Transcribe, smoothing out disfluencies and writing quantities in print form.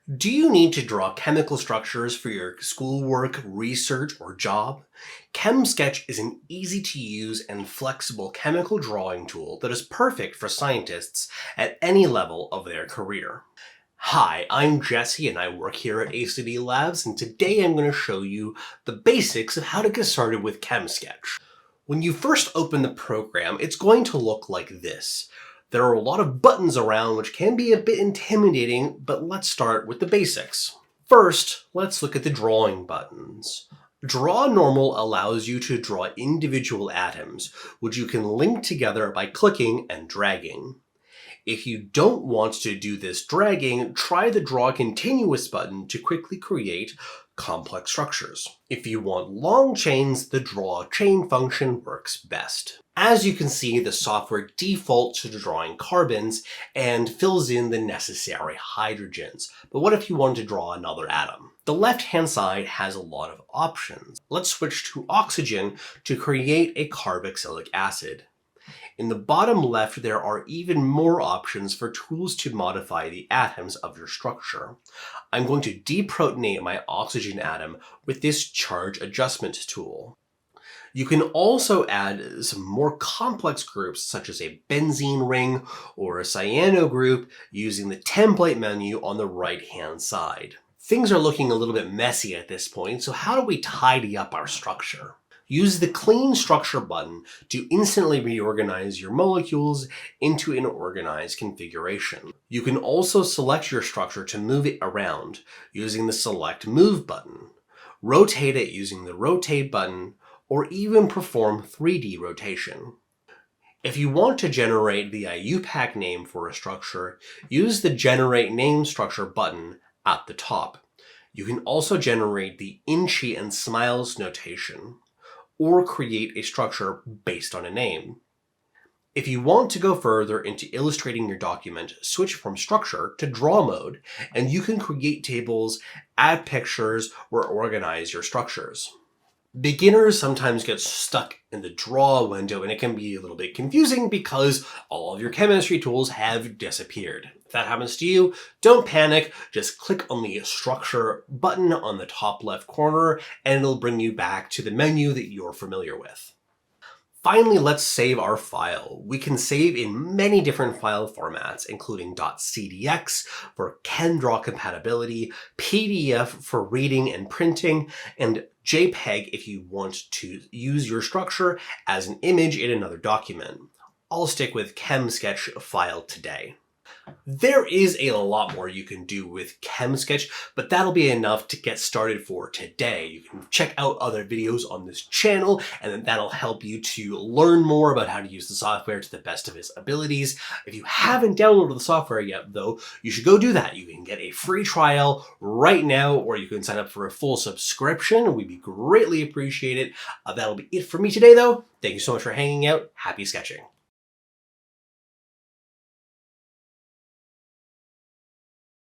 Do you need to draw chemical structures for your schoolwork, research, or job? ChemSketch is an easy-to-use and flexible chemical drawing tool that is perfect for scientists at any level of their career. Hi, I'm Jesse and I work here at ACDLabs, and today I'm going to show you the basics of how to get started with ChemSketch. When you first open the program, it's going to look like this. There are a lot of buttons around which can be a bit intimidating, but let's start with the basics. First, let's look at the drawing buttons. Draw Normal allows you to draw individual atoms, which you can link together by clicking and dragging. If you don't want to do this dragging, try the Draw Continuous button to quickly create complex structures. If you want long chains, the Draw Chain function works best. As you can see, the software defaults to drawing carbons and fills in the necessary hydrogens. But what if you want to draw another atom? The left-hand side has a lot of options. Let's switch to oxygen to create a carboxylic acid. In the bottom left, there are even more options for tools to modify the atoms of your structure. I'm going to deprotonate my oxygen atom with this charge adjustment tool. You can also add some more complex groups such as a benzene ring or a cyano group using the template menu on the right-hand side. Things are looking a little bit messy at this point, so how do we tidy up our structure? Use the Clean Structure button to instantly reorganize your molecules into an organized configuration. You can also select your structure to move it around using the Select Move button, rotate it using the Rotate button, or even perform 3D rotation. If you want to generate the IUPAC name for a structure, use the Generate Name Structure button at the top. You can also generate the Inchy and Smiles notation, or create a structure based on a name. If you want to go further into illustrating your document, switch from Structure to Draw mode, and you can create tables, add pictures, or organize your structures. Beginners sometimes get stuck in the Draw window, and it can be a little bit confusing because all of your chemistry tools have disappeared. If that happens to you, don't panic. Just click on the Structure button on the top left corner, and it'll bring you back to the menu that you're familiar with. Finally, let's save our file. We can save in many different file formats, including .cdx for ChemDraw compatibility, PDF for reading and printing, and JPEG if you want to use your structure as an image in another document. I'll stick with ChemSketch file today. There is a lot more you can do with ChemSketch, but that'll be enough to get started for today. You can check out other videos on this channel, and then that'll help you to learn more about how to use the software to the best of its abilities. If you haven't downloaded the software yet, though, you should go do that. You can get a free trial right now, or you can sign up for a full subscription. We'd be greatly appreciated. That'll be it for me today, though. Thank you so much for hanging out. Happy sketching.